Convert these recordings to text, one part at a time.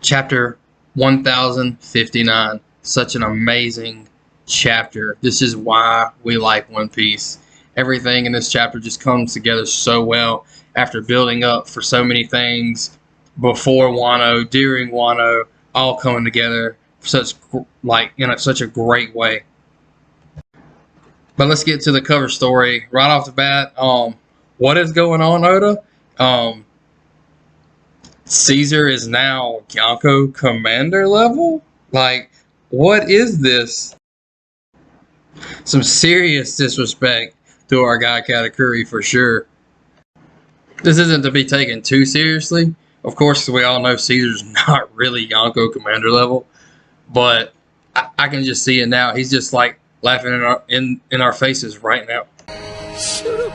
Chapter 1059. Such an amazing chapter. This is why we like One Piece. Everything in this chapter just comes together so well after building up for so many things before Wano, during Wano, all coming together such such a great way. But let's get to the cover story right off the bat. What is going on, Oda? Caesar is now Yonko commander level? Like, what is this? Some serious disrespect to our guy Katakuri for sure. This isn't to be taken too seriously. Of course, we all know Caesar's not really Yonko commander level, but I can just see it now. He's just like laughing in our faces right now. No.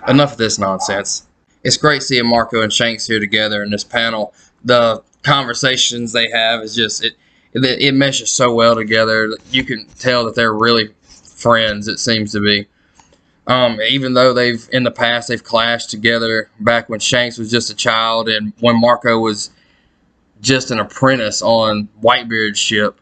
Enough of this nonsense. It's great seeing Marco and Shanks here together in this panel. The conversations they have is just it meshes so well together. You can tell that they're really friends. It seems to be. Even though in the past they've clashed together back when Shanks was just a child and when Marco was just an apprentice on Whitebeard's ship,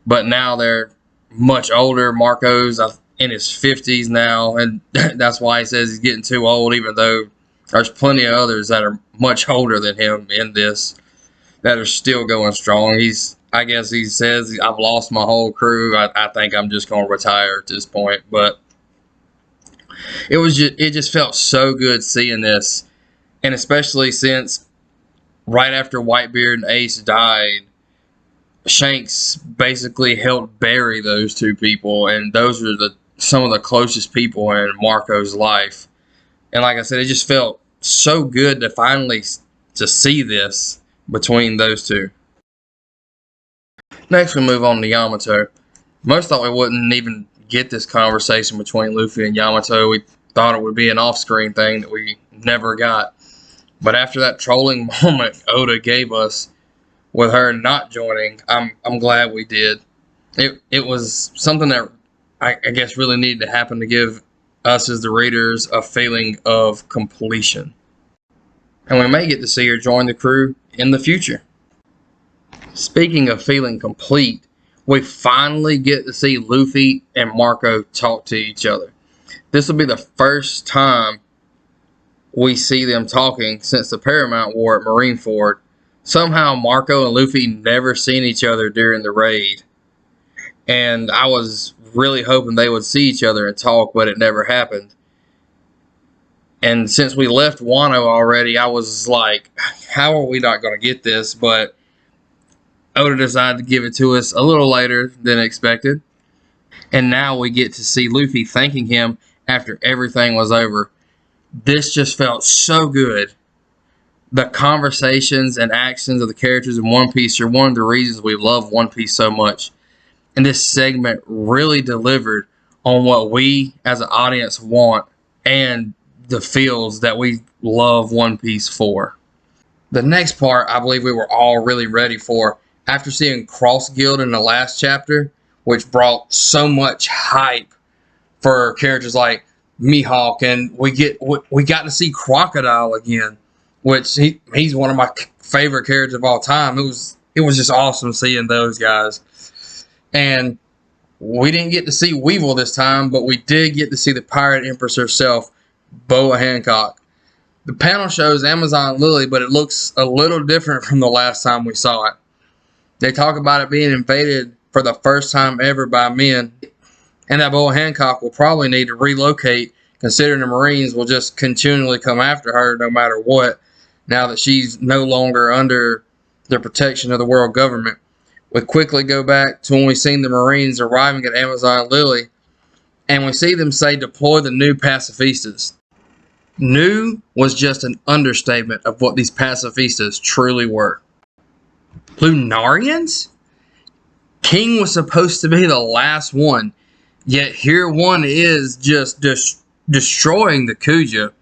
but now they're much older. Marco's in his 50s now, and that's why he says he's getting too old, even though there's plenty of others that are much older than him in this that are still going strong. I guess he says, I've lost my whole crew. I think I'm just going to retire at this point. But it just felt so good seeing this. And especially since right after Whitebeard and Ace died, Shanks basically helped bury those two people. And those are some of the closest people in Marco's life. And like I said, it just felt so good to finally to see this between those two. Next, we move on to Yamato. Most thought we wouldn't even get this conversation between Luffy and Yamato. We thought it would be an off-screen thing that we never got. But after that trolling moment Oda gave us with her not joining, I'm glad we did. It was something that I guess really needed to happen to give us as the readers a feeling of completion. And we may get to see her join the crew in the future. Speaking of feeling complete, we finally get to see Luffy and Marco talk to each other. This will be the first time we see them talking since the Paramount War at Marineford. Somehow Marco and Luffy never seen each other during the raid. And I was really hoping they would see each other and talk, but it never happened. And since we left Wano already, I was like, how are we not going to get this? But Oda decided to give it to us a little later than expected. And now we get to see Luffy thanking him after everything was over. This just felt so good. The conversations and actions of the characters in One Piece are one of the reasons we love One Piece so much. And this segment really delivered on what we as an audience want and the feels that we love One Piece for. The next part I believe we were all really ready for after seeing Cross Guild in the last chapter, which brought so much hype for characters like Mihawk, and we got to see Crocodile again, which he's one of my favorite characters of all time. It was just awesome seeing those guys. And we didn't get to see Weevil this time, but we did get to see the Pirate Empress herself, Boa Hancock. The panel shows Amazon Lily, but it looks a little different from the last time we saw it. They talk about it being invaded for the first time ever by men, and that Boa Hancock will probably need to relocate, considering the Marines will just continually come after her no matter what, now that she's no longer under the protection of the world government. We quickly go back to when we seen the Marines arriving at Amazon Lily, and we see them say deploy the new pacifistas. New was just an understatement of what these pacifistas truly were. Lunarians? King was supposed to be the last one, yet here one is just destroying the Kuja.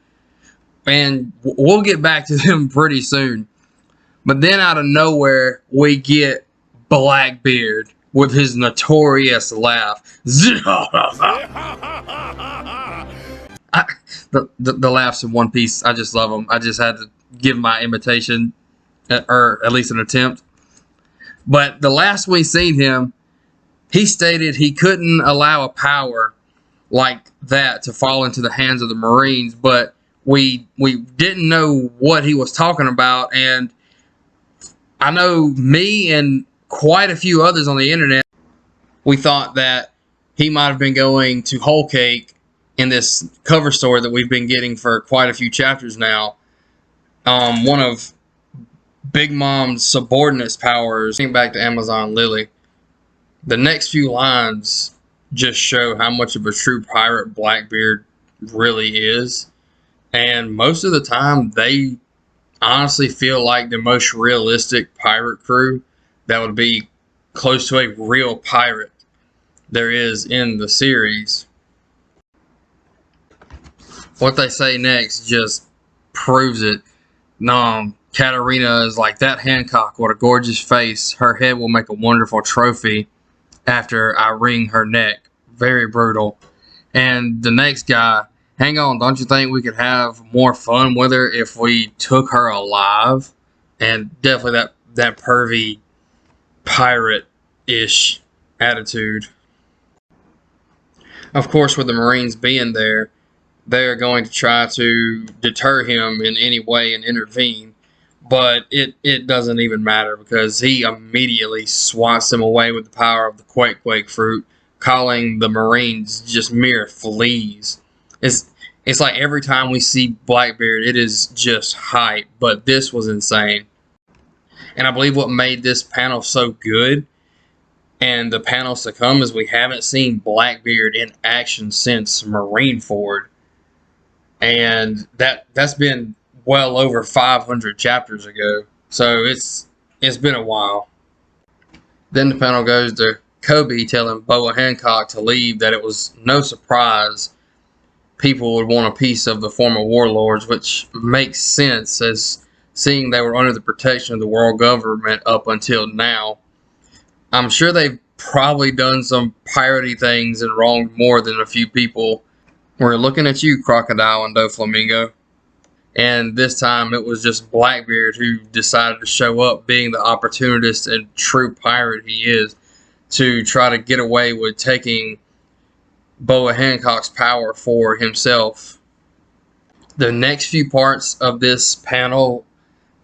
And we'll get back to them pretty soon. But then out of nowhere, we get Blackbeard with his notorious laugh. The laughs in One Piece, I just love them. I just had to give my imitation, or at least an attempt. But the last we seen him, he stated he couldn't allow a power like that to fall into the hands of the Marines, but we didn't know what he was talking about. And I know me and quite a few others on the internet, we thought that he might have been going to Whole Cake in this cover story that we've been getting for quite a few chapters now. One of Big Mom's subordinates powers. Getting back to Amazon Lily, the next few lines just show how much of a true pirate Blackbeard really is. And most of the time, they honestly feel like the most realistic pirate crew that would be close to a real pirate there is in the series. What they say next just proves it. Katarina is like, that Hancock, what a gorgeous face. Her head will make a wonderful trophy after I wring her neck. Very brutal. And the next guy, hang on, don't you think we could have more fun with her if we took her alive? And definitely that pervy pirate-ish attitude. Of course, with the Marines being there, they're going to try to deter him in any way and intervene. But it doesn't even matter, because he immediately swats them away with the power of the Quake fruit, calling the Marines just mere fleas. It's like every time we see Blackbeard, it is just hype, but this was insane. And I believe what made this panel so good, and the panels to come, is we haven't seen Blackbeard in action since Marineford. And that's been well over 500 chapters ago. So it's been a while. Then the panel goes to Kobe telling Boa Hancock to leave, that it was no surprise people would want a piece of the former warlords, which makes sense, as seeing they were under the protection of the world government up until now. I'm sure they've probably done some piratey things and wronged more than a few people. We're looking at you, Crocodile and Doflamingo. And this time it was just Blackbeard who decided to show up, being the opportunist and true pirate he is, to try to get away with taking Boa Hancock's power for himself. The next few parts of this panel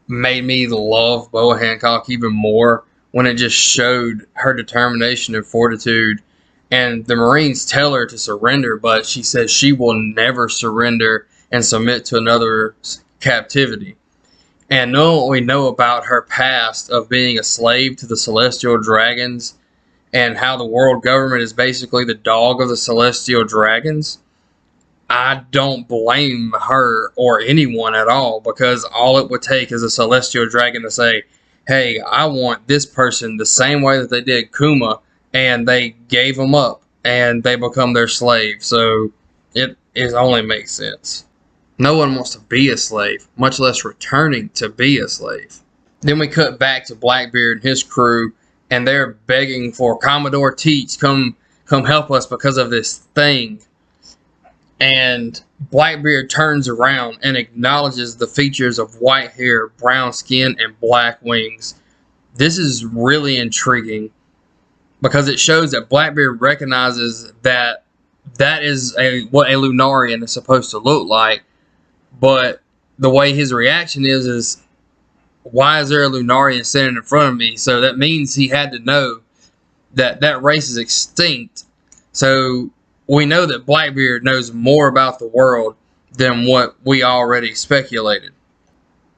made me love Boa Hancock even more, when it just showed her determination and fortitude. And the Marines tell her to surrender, but she says she will never surrender and submit to another captivity. And knowing what we know about her past of being a slave to the Celestial Dragons, and how the world government is basically the dog of the Celestial Dragons, I don't blame her or anyone at all, because all it would take is a Celestial Dragon to say, hey, I want this person the same way that they did Kuma, and they gave them up, and they become their slave. So it only makes sense. No one wants to be a slave, much less returning to be a slave. Then we cut back to Blackbeard and his crew, and they're begging for Commodore Teach, come help us because of this thing. And Blackbeard turns around and acknowledges the features of white hair, brown skin, and black wings. This is really intriguing, because it shows that Blackbeard recognizes that is what a Lunarian is supposed to look like. But the way his reaction is why is there a Lunarian standing in front of me? So that means he had to know that race is extinct. So we know that Blackbeard knows more about the world than what we already speculated.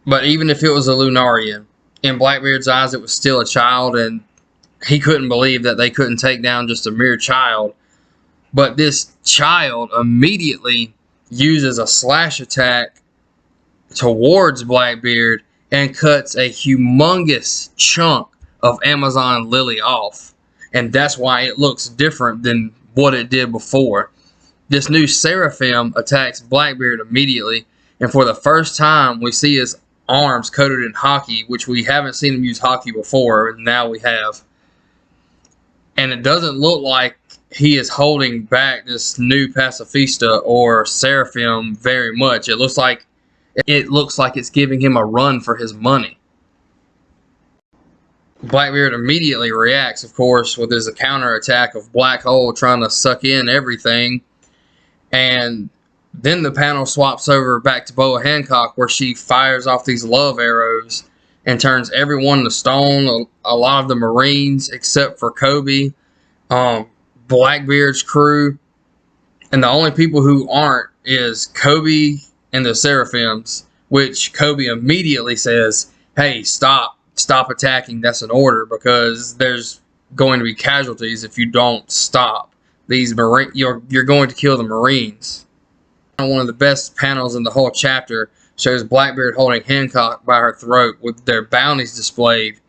But even if it was a Lunarian, in Blackbeard's eyes it was still a child, and he couldn't believe that they couldn't take down just a mere child. But this child immediately uses a slash attack towards Blackbeard and cuts a humongous chunk of Amazon Lily off. And that's why it looks different than what it did before. This new Seraphim attacks Blackbeard immediately, and for the first time we see his arms coated in hockey, which we haven't seen him use hockey before, and now we have. And it doesn't look like he is holding back this new Pacifista or Seraphim very much. It looks like It looks like it's giving him a run for his money. Blackbeard immediately reacts, of course, with his counterattack of Black Hole trying to suck in everything. And then the panel swaps over back to Boa Hancock, where she fires off these love arrows and turns everyone to stone. A lot of the Marines, except for Kobe, Blackbeard's crew. And the only people who aren't is Kobe and the Seraphims, which Kobe immediately says, hey, stop attacking. That's an order, because there's going to be casualties if you don't stop. You're going to kill the Marines. One of the best panels in the whole chapter shows Blackbeard holding Hancock by her throat with their bounties displayed.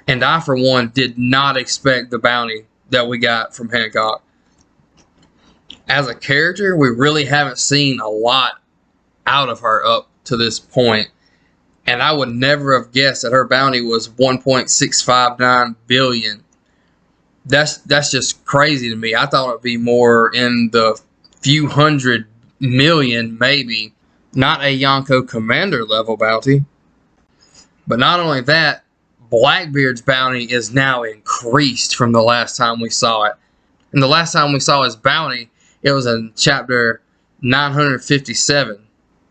And I, for one, did not expect the bounty that we got from Hancock. As a character, we really haven't seen a lot out of her up to this point. And I would never have guessed that her bounty was 1.659 billion. That's just crazy to me. I thought it would be more in the few hundred million, maybe. Not a Yonko commander level bounty. But not only that, Blackbeard's bounty is now increased from the last time we saw it. And the last time we saw his bounty, it was in chapter 957.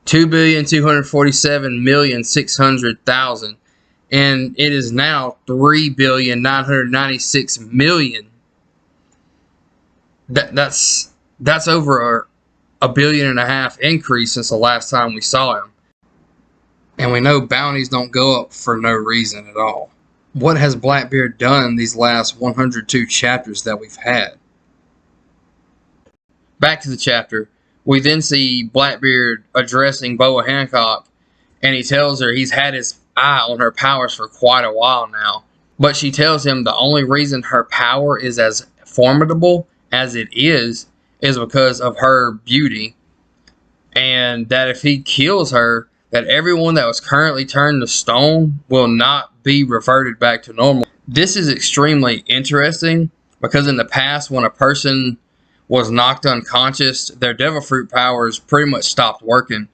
2,247,600,000, and it is now 3,996,000,000. That's over a $1.5 billion increase since the last time we saw him. And we know bounties don't go up for no reason at all. What has Blackbeard done these last 102 chapters that we've had? Back to the chapter. We then see Blackbeard addressing Boa Hancock, and he tells her he's had his eye on her powers for quite a while now. But she tells him the only reason her power is as formidable as it is because of her beauty. And that if he kills her, that everyone that was currently turned to stone will not be reverted back to normal. This is extremely interesting, because in the past, when a person was knocked unconscious, their devil fruit powers pretty much stopped working.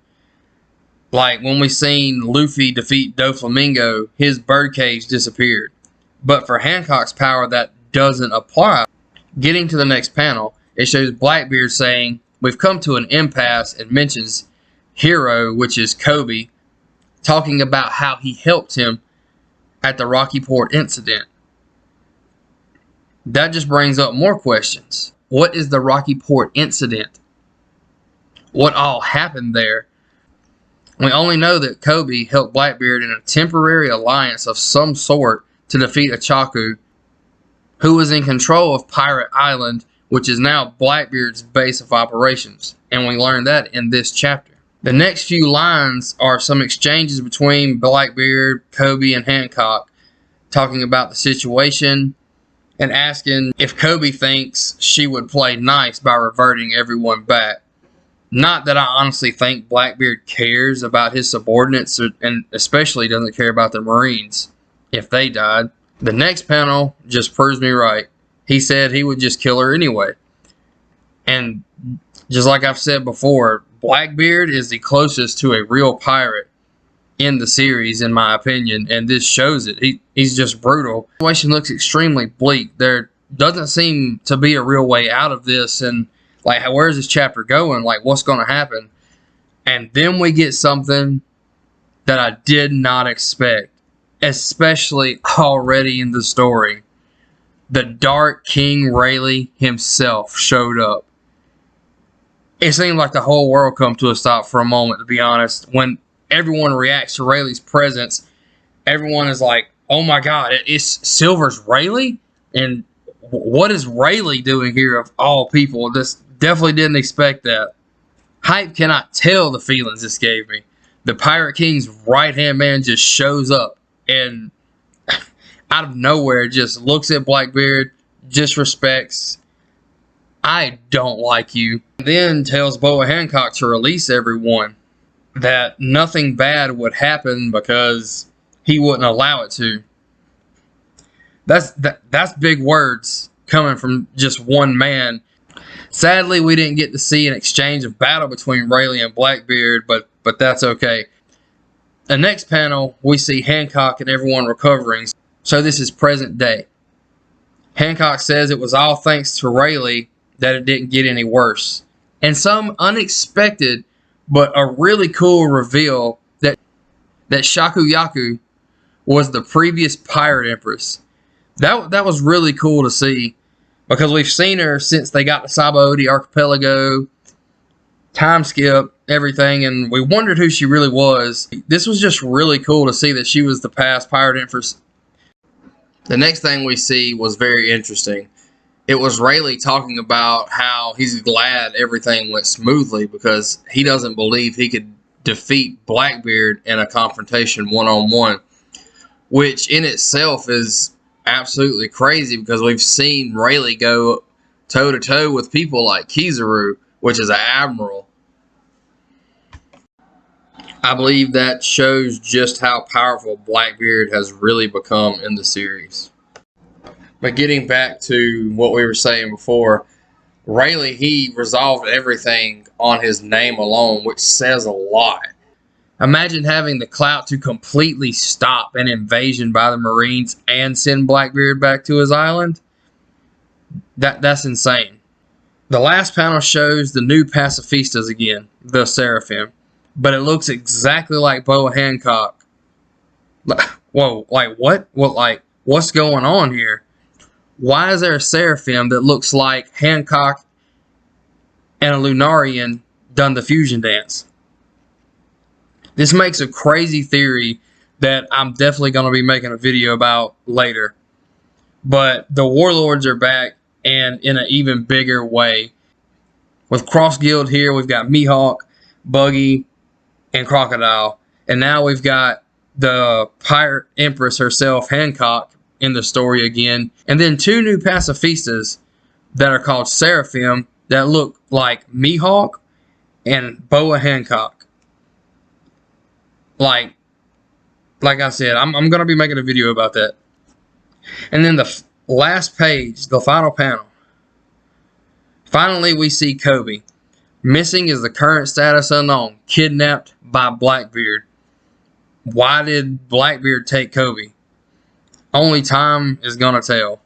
Like when we seen Luffy defeat Doflamingo, his birdcage disappeared. But for Hancock's power, that doesn't apply. Getting to the next panel, it shows Blackbeard saying, we've come to an impasse, and mentions Hero, which is Kobe, talking about how he helped him at the Rocky Port incident. That just brings up more questions. What is the Rocky Port incident? What all happened there? We only know that Kobe helped Blackbeard in a temporary alliance of some sort to defeat Achaku, who was in control of Pirate Island, which is now Blackbeard's base of operations. And we learn that in this chapter. The next few lines are some exchanges between Blackbeard, Kobe, and Hancock, talking about the situation and asking if Kobe thinks she would play nice by reverting everyone back. Not that I honestly think Blackbeard cares about his subordinates, and especially doesn't care about the Marines if they died. The next panel just proves me right. He said he would just kill her anyway. And just like I've said before, Blackbeard is the closest to a real pirate in the series, in my opinion, and this shows it. He's just brutal. The situation looks extremely bleak. There doesn't seem to be a real way out of this, and like, where's this chapter going? Like, what's going to happen? And then we get something that I did not expect, especially already in the story. The Dark King Rayleigh himself showed up. It seemed like the whole world come to a stop for a moment, to be honest. When everyone reacts to Rayleigh's presence, everyone is like, oh my god, it's Silver's Rayleigh? And what is Rayleigh doing here of all people? This definitely didn't expect that. Hype cannot tell the feelings this gave me. The Pirate King's right-hand man just shows up and out of nowhere just looks at Blackbeard, disrespects, I don't like you. Then tells Boa Hancock to release everyone, that nothing bad would happen because he wouldn't allow it to. That's big words coming from just one man. Sadly, we didn't get to see an exchange of battle between Rayleigh and Blackbeard, but but that's okay. The next panel, we see Hancock and everyone recovering. So this is present day. Hancock says it was all thanks to Rayleigh that it didn't get any worse. And some unexpected but a really cool reveal that Shakuyaku was the previous pirate empress. That was really cool to see, because we've seen her since they got to Sabaody Archipelago, time skip, everything, and we wondered who she really was. This was just really cool to see that she was the past pirate empress. The next thing we see was very interesting. It was Rayleigh talking about how he's glad everything went smoothly because he doesn't believe he could defeat Blackbeard in a confrontation one-on-one, which in itself is absolutely crazy because we've seen Rayleigh go toe-to-toe with people like Kizaru, which is an admiral. I believe that shows just how powerful Blackbeard has really become in the series. But getting back to what we were saying before, Rayleigh, he resolved everything on his name alone, which says a lot. Imagine having the clout to completely stop an invasion by the Marines and send Blackbeard back to his island. That's insane. The last panel shows the new pacifistas again, the Seraphim, but it looks exactly like Boa Hancock. Whoa, like what? What's going on here? Why is there a Seraphim that looks like Hancock and a Lunarian done the fusion dance? This makes a crazy theory that I'm definitely going to be making a video about later. But the Warlords are back, and in an even bigger way. With Cross Guild here, we've got Mihawk, Buggy, and Crocodile. And now we've got the Pirate Empress herself, Hancock, in the story again. And then two new pacifistas that are called Seraphim that look like Mihawk and Boa Hancock. Like I said, I'm going to be making a video about that. And then the last page, the final panel. Finally, we see Koby. Missing is the current status unknown. Kidnapped by Blackbeard. Why did Blackbeard take Koby? Only time is going to tell.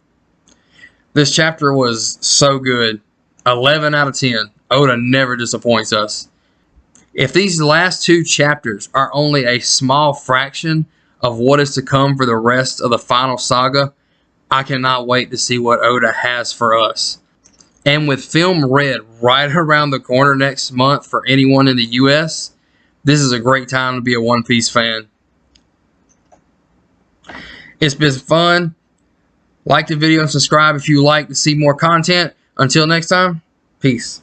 This chapter was so good. 11 out of 10. Oda never disappoints us. If these last two chapters are only a small fraction of what is to come for the rest of the final saga, I cannot wait to see what Oda has for us. And with Film Red right around the corner next month for anyone in the US, this is a great time to be a One Piece fan. It's been fun. Like the video and subscribe if you like to see more content. Until next time, peace.